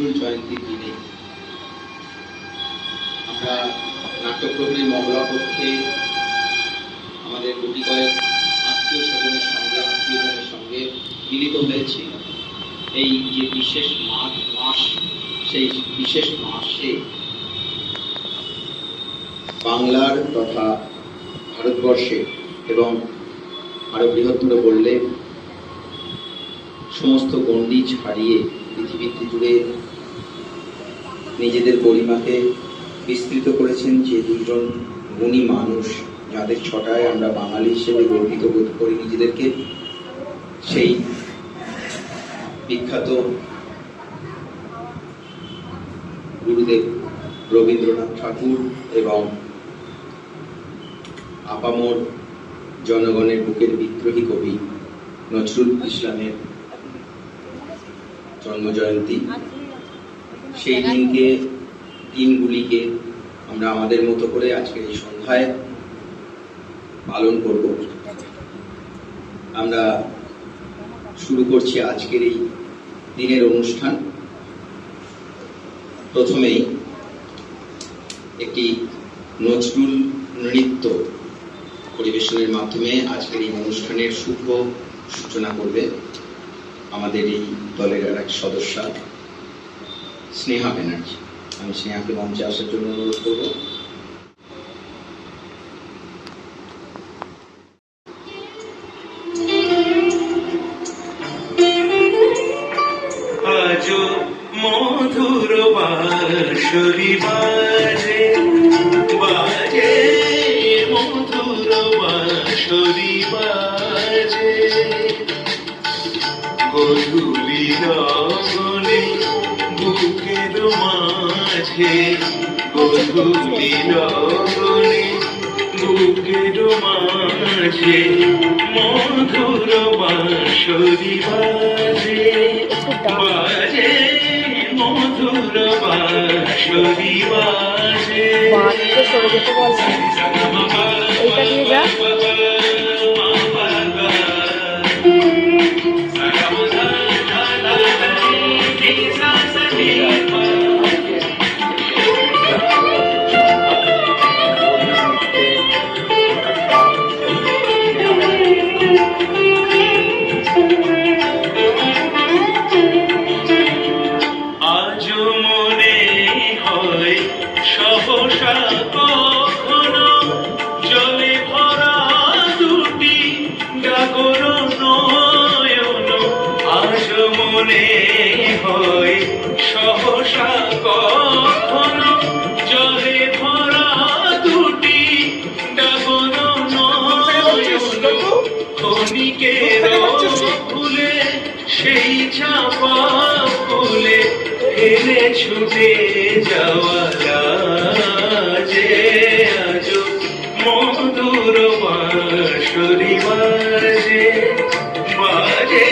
নজরুল জয়ন্তীর দিনে আমরা নাট্যপ্রহরী মহড়া পক্ষে আমাদের গুটি কয়েক আত্মীয়জনের সঙ্গে মিলিত হয়েছি। এই যে বিশেষ মাস, সেই বিশেষ মাসে বাংলার তথা ভারতবর্ষে এবং আরো বৃহত্তর বললে সমস্ত গণ্ডি ছাড়িয়ে পৃথিবীতে জুড়ে নিজেদের গরিমাকে বিস্তৃত করেছেন যে দুজন গুণী মানুষ, যাদের ছটায় আমরা বাঙালি হিসেবে গর্বিত বোধ করি নিজেদেরকে, সেই বিখ্যাত গুরুদেব রবীন্দ্রনাথ ঠাকুর এবং আপামর জনগণের বুকের বিদ্রোহী কবি নজরুল ইসলামের জন্মজয়ন্তী। সেই দিনগুলিকে আমরা আমাদের মতো করে আজকের এই সন্ধ্যায় পালন করব। আমরা শুরু করছি আজকের এই দিনের অনুষ্ঠান। প্রথমেই একটি নজরুল নৃত্য পরিবেশনের মাধ্যমে আজকের এই অনুষ্ঠানের শুভ সূচনা করবে আমাদের এই দলের আর এক সদস্য স্নেহা ব্যানার্জি। আমি স্নেহাকে মঞ্চে আসার জন্য অনুরোধ করব। আজো মধুর বাঁশরি বাজে বাজে, মধুর বাঁশরি বাজে, গধূলি লগনে বুকের মাঝে, গধূলি লগনে বুকের মাঝে, মধুর বাঁশরি বাজে বাজে, মধুর বাঁশরি বাজে। মনে হয় সহসা কখনো জলে ভরা দুটি ডাগর নয়ন, ক্ষণিকের ফুলে সেই চাপা ফুলে ফেলে ছুটে যাওয়া যে আজ মধুর বাঁশরি বাজে বাজে,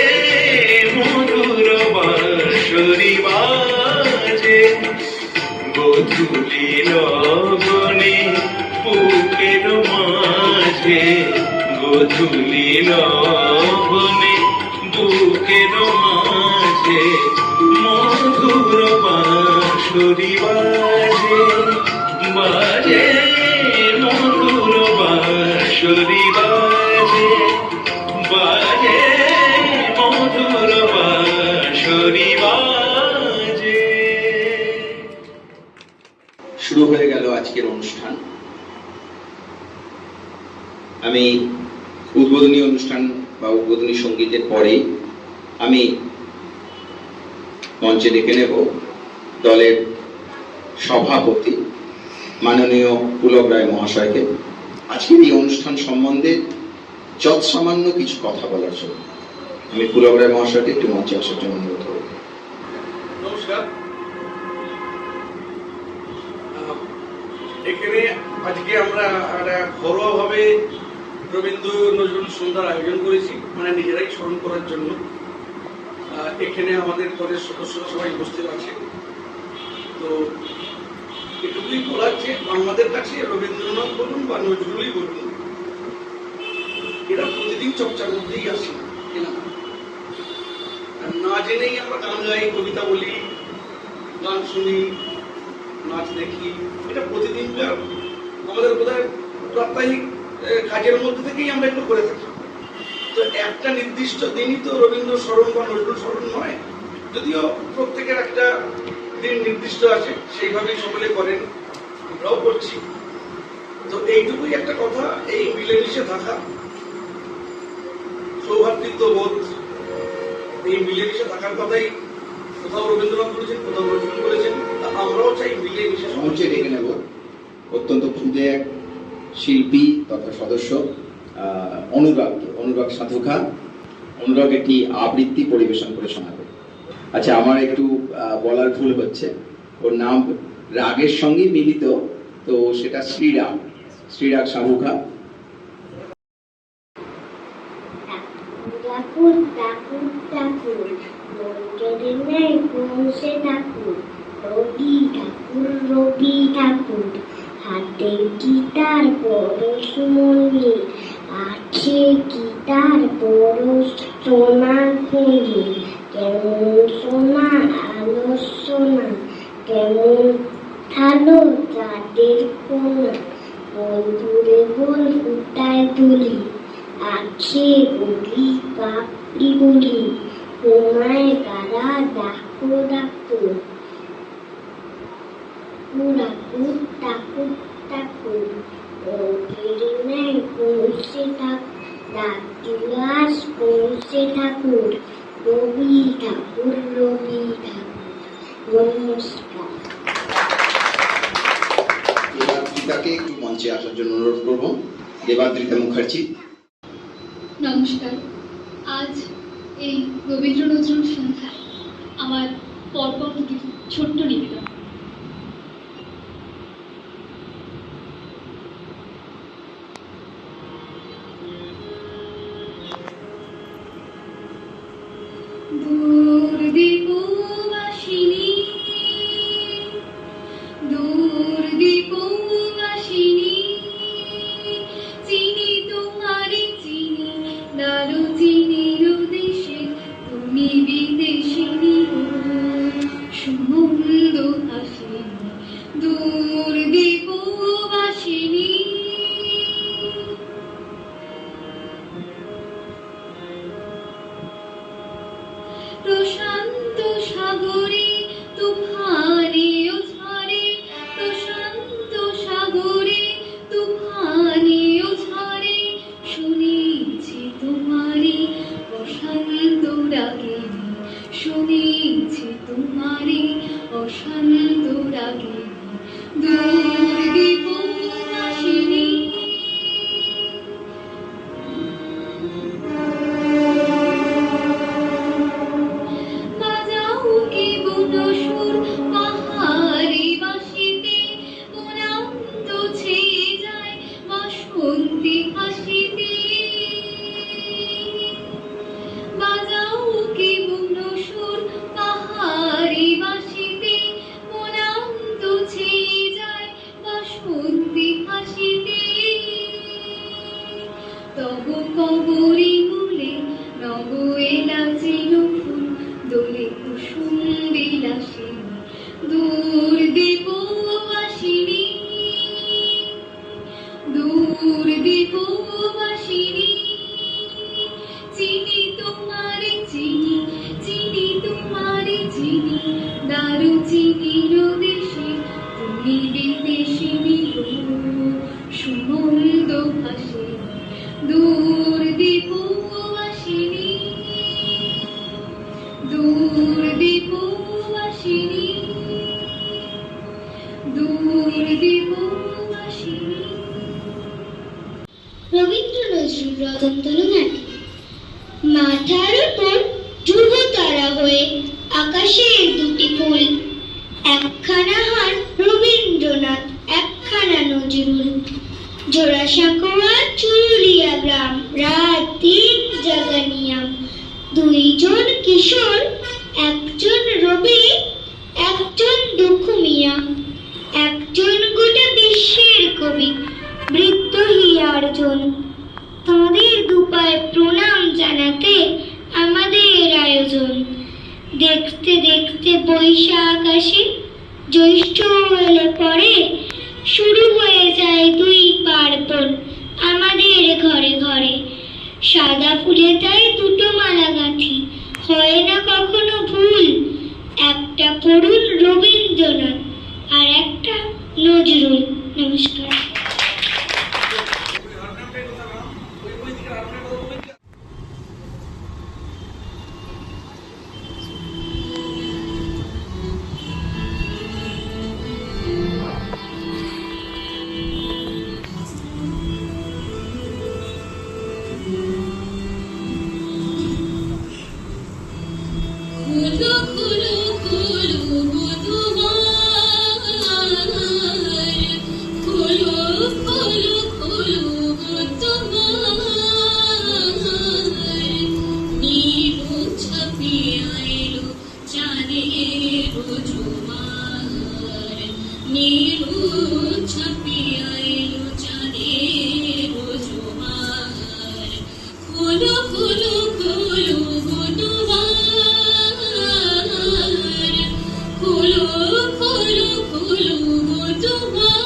মধুর বাঁশরি বাজে, গধূলি লগনে বুকের মাঝে, গধূলি লগনে বুকের মাঝে, মধুর বাঁশরি বাজে বাজে, মধুর বাঁশরি বাজে বাজে, মধুর বাঁশরি বাজে। শুরু হয়ে গেল আজকের অনুষ্ঠান। আমি উদ্বোধনী অনুষ্ঠান বা উদ্বোধনী সঙ্গীতের পরে আমি মঞ্চে ডেকে নেব দলের সভাপতি মাননীয় পুলক রায় মহাশয়কে আজকের এই অনুষ্ঠান সম্বন্ধে যৎসামান্য কিছু কথা বলার জন্য। আমি পুলক রায় মহাশয়কে একটু মঞ্চে আসার জন্য অনুরোধ করব। নমস্কার। এখানে আজকে আমরা ঘরোয়া ভাবে রবীন্দ্র নজরুল সন্ধ্যার আয়োজন করেছি, মানে নিজেরাই স্মরণ করার জন্য। এখানে আমাদের দলের সদস্যরা সবাই উপস্থিত আছে। তো এটুকুই বলার যে আমাদের কাছে রবীন্দ্রনাথ বলুন বা নজরুলই বলুন, এরা প্রতিদিন চর্চার মধ্যেই আসে না জেনেই আমরা গান গাই, কবিতা বলি, গান শুনি, নাচ দেখি, এটা প্রতিদিনকার আমাদের বোধহয় প্রাত্যহিক কাজের মধ্যে থেকেই আমরা একটু করে থাকি। তো একটা নির্দিষ্ট দিনই তো রবীন্দ্র স্মরণ বা নজরুল স্মরণ নয়, যদিও প্রত্যেকের একটা দিন নির্দিষ্ট আছে, সেইভাবেই সকলে করেন, আমরাও করছি। তো এইটুকুই একটা কথা, এই মিলেমিশে থাকা, সৌভাতৃত্ব বোধ, এই মিলেমিশে থাকার কথাই কোথাও রবীন্দ্রনাথ বলেছেন, কোথাও নজরুল বলেছেন, আমরাও চাই মিলেমিশে। মঞ্চে ডেকে নেব অত্যন্ত ক্ষুদে এক শিল্পী তথা সদস্য অনুরাগ সাধুখা। অনুরাগ একটি আবৃত্তি পরিবেশন করে শোনাবে। আচ্ছা, আমার একটু বলার ভুল হচ্ছে, ওর নাম রাগের সঙ্গে মিলিত, তো সেটা শ্রীরাগ সাধুখা। ঠাকুর ঠাকুর ঠাকুর মন্দিরে নেই পৌঁছে ঠাকুর, রবি ঠাকুর হাতে গীতার পরশ মণি, আছে গীতার পরশ সোনার খনি, কেমন সোনা আলো সোনা, কেমন থালো চাঁদের কোনা, বন্ধুরে বল উঠায় তুলি, আছে বলি পাপড়ি বলি, তোমায় কারা ডাকো ডাকো, ঠাকুর ঠাকুর ঠাকুর মন্দিরে নেই পৌঁছে ঠাকুর, রাত্রিবাস পৌঁছে ঠাকুর, রবি ঠাকুর নমস্কার। দেবাদ্রিতাকে একটু মঞ্চে আসার জন্য অনুরোধ করব। দেবাদ্রিতা মুখার্জি। নমস্কার। আজ এই রবীন্দ্র নজরুল সন্ধ্যায় আমার পরপর কিছু ছোট্ট নিবেদন। দূর দীপবাসিনী, দূর দীপবাসিনী, চিনি তোমারে চিনি, দারুচিনির দেশে তুমি বিদেশিনী, সুমন্দ হাসিনী, দূর দীপবাসিনী। প্রশান্ত সাগরে তুফানে ঝরে, প্রশান্ত সাগরে তুফানে ঝরে, শুনেছি তোমারি অশান্ত রাগিনী, শুনেছি তোমারি অশান্ত রাগিনী, দূর দীপবাসিনী। তবু কবরী মূলে নব এলাচের ফুল, দোলে কুসুম বিলাসিনী, দূর দীপবাসিনী, দূর দীপবাসিনী। চিনি তোমারে চিনি, চিনি তোমারে চিনি, দারুচিনির দেশে তুমি বিদেশিনী, সুমন্দ হাসিনী, দূর দীপবাসিনী, দূর দীপবাসিনী, দূর দীপবাসিনী। রবীন্দ্র নজরুল রতনতনু ঘাটে। মাথার উপর ধ্রুব তারা হয়ে আকাশের দুটি ফুল, একখানা হার রবীন্দ্রনাথ, একখানা নজরুল, জোড়াসাঁকোয়া চুরুলিয়া গ্রাম, রাত দিন জাগানিয়া, দুইজন কিশোর, একজন রবি, একজন দুঃখু মিয়া, একজন গোটা বিশ্বের কবি, বৃত্ত হিয়ার্জন। তাঁদের দুপায়ে প্রণাম জানাতে আমাদের আয়োজন। দেখতে দেখতে বই বৈশাখ আসে, জ্যৈষ্ঠ এলে পরে শুরু হয়ে যায় দুই পার্বণ আমাদের ঘরে ঘরে। সাদা ফুলে তাই দুটো মালা গাঁথি, হয় না কখনো ভুল। একটা পড়ুন রবীন্দ্রনাথ আর একটা নজরুল। নমস্কার। খুলো খুলো খুলো তোমার, খুলো খুলো খুলো তোমার, নীল ছাপিয়া এলো চাঁদের জোয়ার, নীল ছাপিয়া এলো চাঁদের জোয়ার, খুলো খুলো খুলো তোমার, খুলো খুলো খুলো তোমার।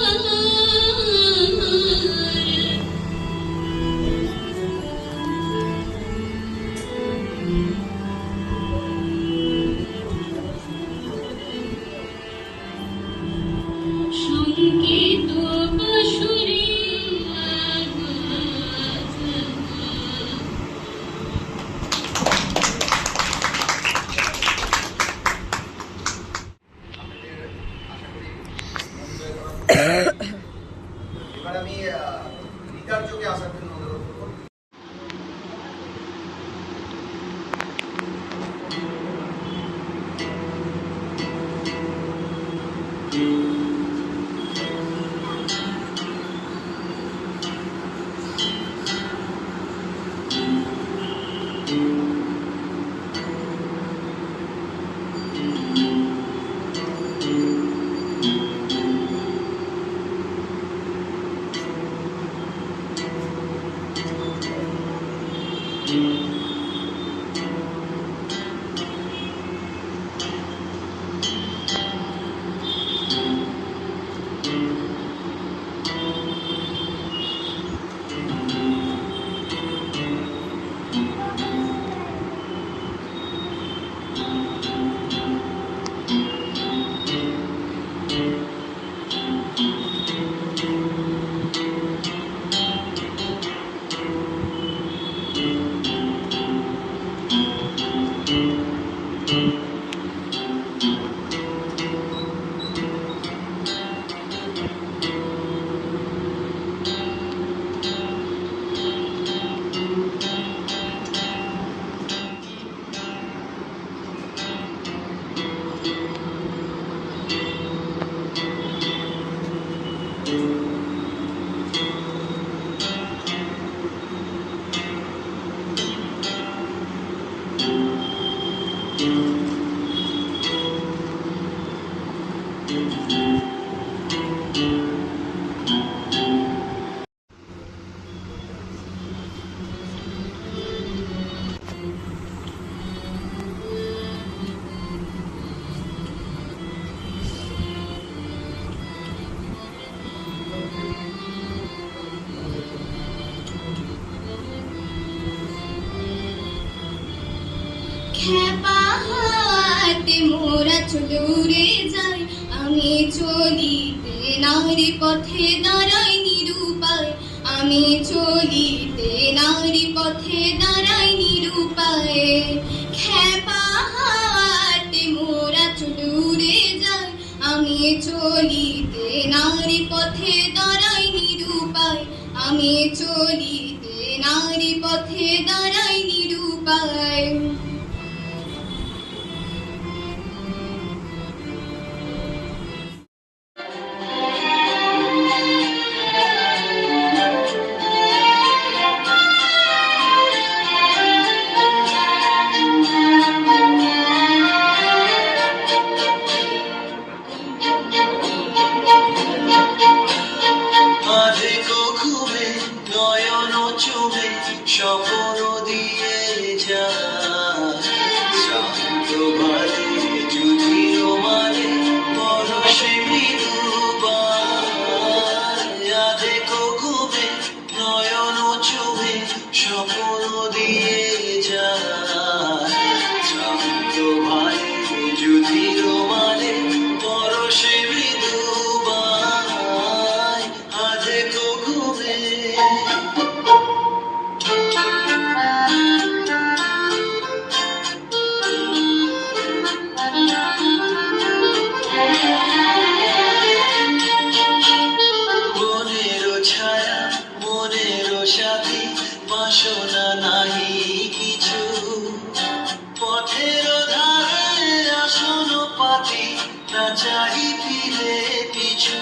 সংগীত বাঁশরি এবার আমি রিচার্জকে আসার জন্য অনুরোধ করব। খেপা হাতে মোরা চলে উড়ে যাই, আমি চলিতে নারী পথে দাঁড়াই নিরুপায়, আমি চলিতে নারী পথে দাঁড়াই নিরুপায়। খেপা হাতে মোরা চলে উড়ে যাই, আমি চলিতে নারী পথে দাঁড়াই নিরুপায়, আমি চলিতে নারী পথে দাঁড়াই নিরুপায়। না চাই ফিরে পিছু,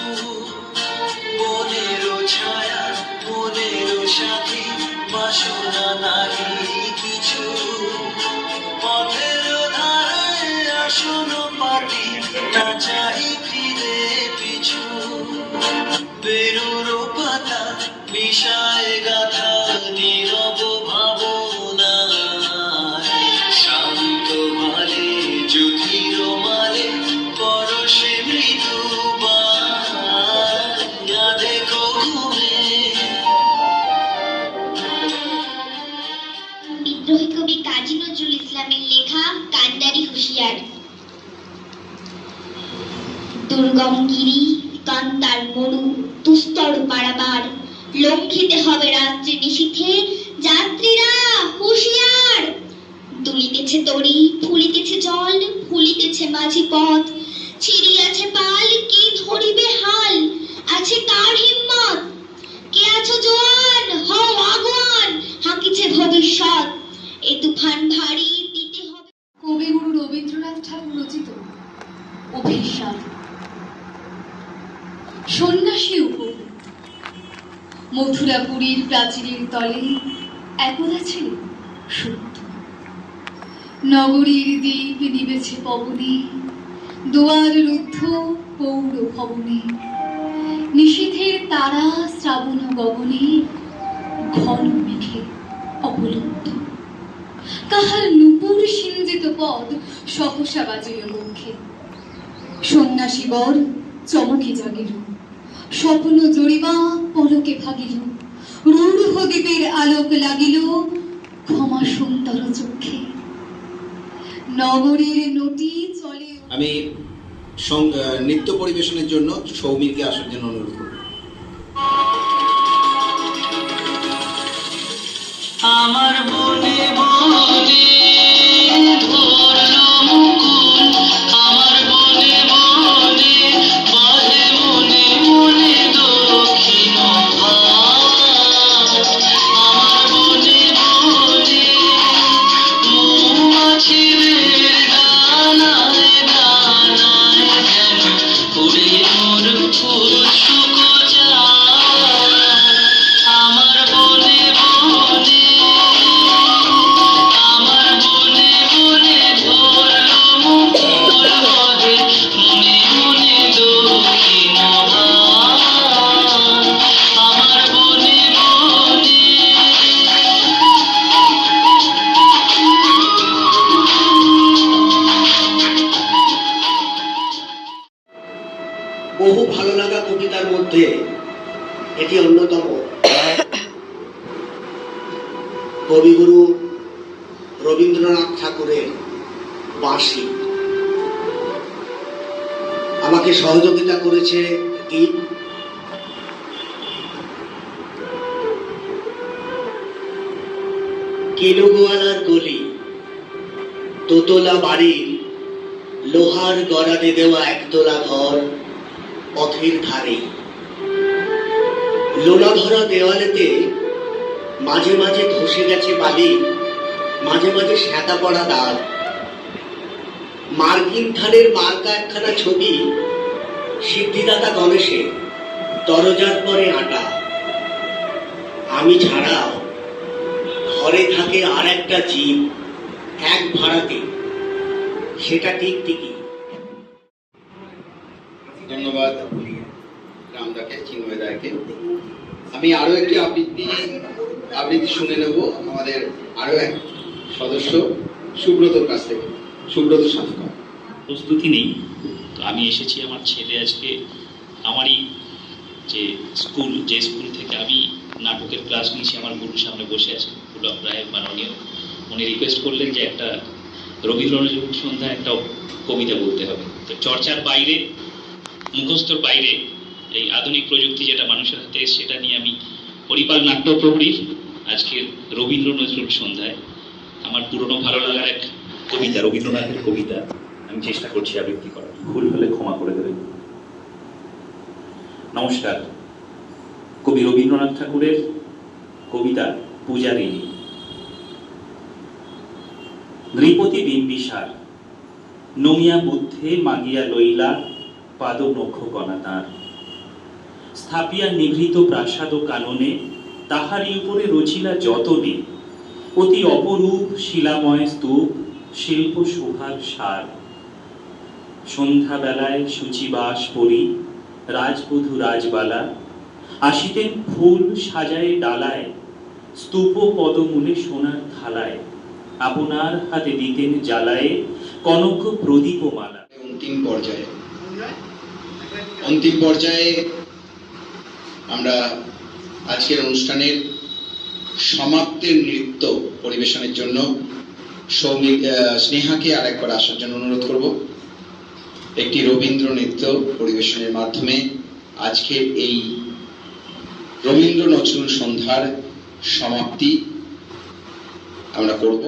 মনেরও ছায়া মনেরও সাথী, বাসনা নাহি কিছু, পথের ধারে আসন পাতি, না চাই ফিরে পিছু, বেরুর পাতা মিশায় গাথা নীরব ভাবনা, শান্ত মালে যুধির মালে পরশে মৃদু দেখো ঘুমে। বিদ্রোহী কবি কাজী নজরুল ইসলামের লেখা কান্ডারি হুঁশিয়ার। দুর্গম গিরি কান্তার মরু দুস্তর পারাবার, লঙ্ঘিতে হবে রাত্রি নিশীথে, যাত্রীরা হুঁশিয়ার। দুলিতেছে তরি ফুলিতেছে জল, ফুলিতেছে মাঝি পথ, ছিড়িয়াছে পাল কি ধরিবে হাল, আছে কার হিম্মত, কে আছো জোয়ান হও আগুয়ান, হাঁকিছে ভবিষ্যৎ, এ তুফান ভারী দিতে হবে। কবিগুরু রবীন্দ্রনাথ ঠাকুর রচিত অভিসার। সন্ন্যাসী উপকূল। মথুরাপুরীর প্রাচীরের তলে একদা ছিল সত্য। নগরীর দ্বীপ নিবেছে পবনে, দুয়ার রুদ্ধ পৌর ভবনে, নিশীথের তারা শ্রাবণ গগনে, ঘন মেঘে অবলুপ্ত। কাহার নূপুর সিঞ্জিত পদ সহসা বাজিল মুখে। সন্ন্যাসী বর চমকে জাগিল, স্বপ্ন জড়িবা পলকে ভাগিল, রূঢ় দ্বীপের আলোক লাগিল ক্ষমা সুন্দর চক্ষে। নগরীর নদী চলে। আমি নৃত্য পরিবেশনের জন্য সৌমিরকে আসার জন্য অনুরোধ করব। আমার মনে মনে ধরলো মুকুল, আমার মনে মনে বাজে মনে মনে দক্ষিণ ভাগ, আমার মনে মনে মৌমাছিদের ডানায় ডানায় যেন উড়ে মোর ফুল শুকোজা, আমার মনে মনে আমার মনে মনে ধরলো মুকুল বহে মনে মনে দক্ষিণ ভাগ, আমার মনে মনে। বহু ভালো লাগা কবিতার মধ্যে এটি অন্যতম। কবিগুরু রবীন্দ্রনাথ ঠাকুরের বাঁশি। আমাকে সহযোগিতা করেছে দীপ। কিনুগোয়ালার গলি, দোতলা বাড়ির লোহার গড়াতে দেওয়া একতলা ঘর, পথের ধারে লোনা ধরা দেওয়ালেতে মাঝে মাঝে ধসে গেছে বালি, মাঝে মাঝে শ্যাতা পড়া দাগ, মার্কিন থানের মার্কা একখানা ছবি, সিদ্ধিদাতা গণেশের দরজার পরে আটা। আমি ছাড়াও ঘরে থাকে আর একটা জীব, এক ভাড়াতে, সেটা টিকটিকি। ধন্যবাদ রামদাকে, চিন্ময়দাকে। আমি আরো একটি আবৃত্তি শুনে নেব আমাদের আরো এক সদস্য সুব্রতর কাছ থেকে। সুব্রত সাফকা। প্রস্তুতি নেই, তো আমি এসেছি আমার ছেলে আজকে আমারই যে স্কুল থেকে আমি নাটকের ক্লাস নিয়েছি, আমার গুরুর সামনে বসে আছে পুলক রায় মাননীয়। উনি রিকোয়েস্ট করলেন যে একটা রবীন্দ্রনাথ সন্ধ্যা একটা কবিতা বলতে হবে। তো চর্চার বাইরে, মুখস্থর বাইরে এই আধুনিক প্রযুক্তি যেটা মানুষের হাতে সেটা নিয়ে আমি পরিপাল নাট্য প্রহরীর আজকের রবীন্দ্র নজরুল সন্ধ্যায় আমার পুরনো ভালো লাগার এক কবিতা, রবীন্দ্রনাথের কবিতা আমি চেষ্টা করছি আবৃত্তি করার। ভুল হলে ক্ষমা করে দেবেন। নমস্কার। কবি রবীন্দ্রনাথ ঠাকুরের কবিতা পূজারিণী। নৃপতি বিম্বিসার নমিয়া বুদ্ধে মাগিয়া লইলা পাদ নখ কণা তার। স্থাপিয়া নিভৃত প্রাসাদ কাননে তাহারই উপরে রচিলা যতনে অতি অপরূপ শিলাময় স্তূপ শিল্প শোভার সার। সন্ধ্যাবেলায় শুচিবাস পরি রাজবধূ রাজবালা আসিতেন ফুল সাজায় ডালায় স্তূপ পদমূলে সোনার থালায় আপনার হাতে দিতেন জ্বালায় কনক প্রদীপমালা। অন্তিম পর্যায়ে আমরা আজকের অনুষ্ঠানের সমাপ্তির নৃত্য পরিবেশনের জন্য স্নেহাকে আরেকবার আসার জন্য অনুরোধ করব। একটি রবীন্দ্র নৃত্য পরিবেশনের মাধ্যমে আজকের এই রবীন্দ্র নজরুল সন্ধ্যার সমাপ্তি আমরা করব।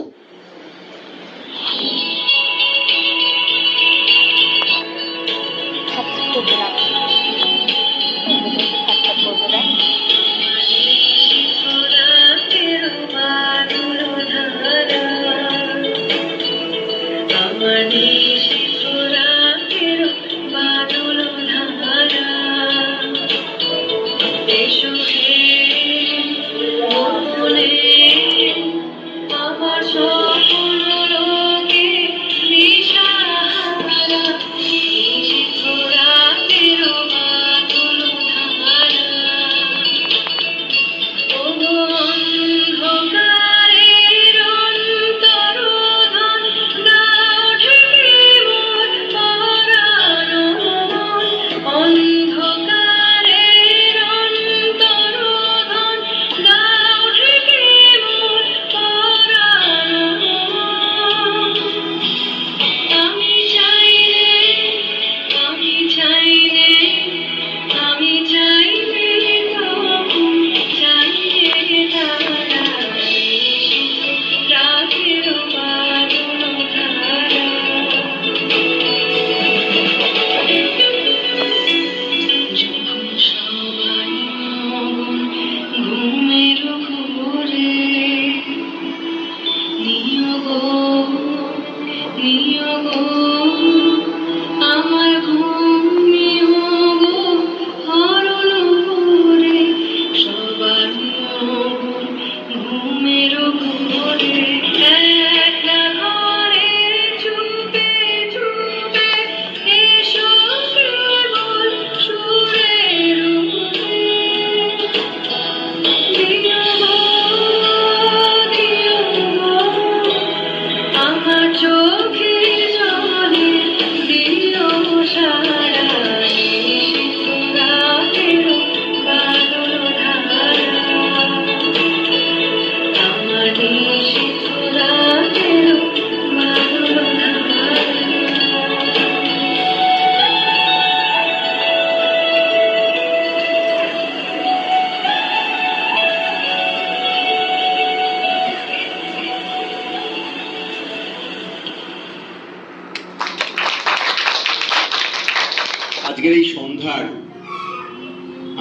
আজকের এই সন্ধ্যার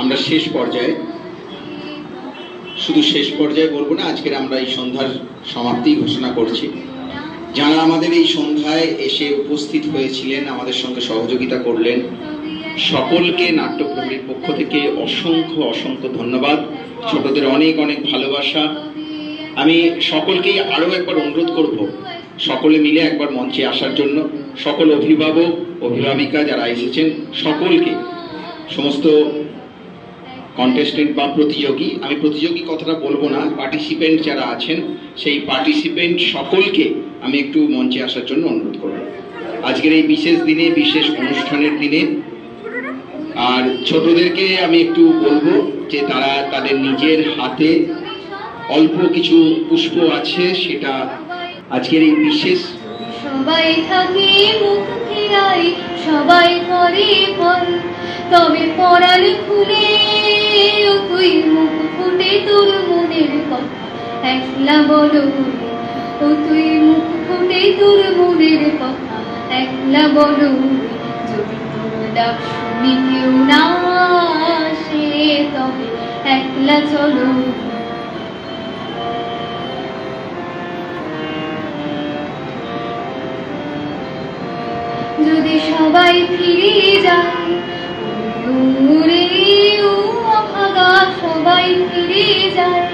আমরা শেষ পর্যায়ে, শুধু শেষ পর্যায়ে বলবো না, আজকের আমরা এই সন্ধ্যার সমাপ্তি ঘোষণা করছি। যারা আমাদের এই সন্ধ্যায় এসে উপস্থিত হয়েছিলেন, আমাদের সঙ্গে সহযোগিতা করলেন, সকলকে নাট্যপ্রেমীর পক্ষ থেকে অসংখ্য অসংখ্য ধন্যবাদ। ছোটদের অনেক অনেক ভালোবাসা। আমি সকলকেই আরও একবার অনুরোধ করব সকলে মিলে একবার মঞ্চে আসার জন্য। সকল অভিভাবক অভিভাবিকা যারা এসেছেন সকলকে, সমস্ত কন্টেস্টেন্ট বা প্রতিযোগী, আমি প্রতিযোগী কথাটা বলবো না, পার্টিসিপেন্ট যারা আছেন সেই পার্টিসিপেন্ট সকলকে আমি একটু মঞ্চে আসার জন্য অনুরোধ করব আজকের এই বিশেষ দিনে, বিশেষ অনুষ্ঠানের দিনে। আর ছোটদেরকে আমি একটু বলবো যে তারা তাদের নিজের হাতে অল্প কিছু পুষ্প আছে, সেটা আজকের এই বিশেষ। সবাই থাকে মুখ ফেরাই, সবাই করে ফল, তবে পরাল ফুলে তুই মুখ ফুটে তোর মনের কথা একলা বলো, ও তুই মুখ ফুটে তোর মনের কথা একলা বলো। যদি তোর ডাক শুনি কেউ না আসে, তবে একলা চলো। যদি সবাই ফিরে যায় রে ও অভাগা সবাই ফিরে যায়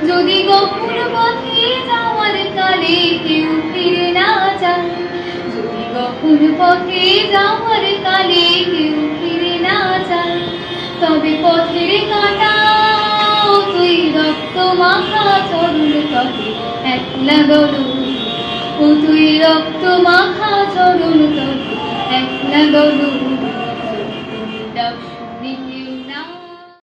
যদি গফুর পথে যাওয়ার কালে কেউ ফিরে না যায় যদি গফুর পথে যাওয়ার কালে কেউ ফিরে না যায় তবে পথের কাঁটা তুই রক্ত মাখা চরণ তবে একলা গরু ও তুই রক্ত মাখা চরণ তবে একলা গরু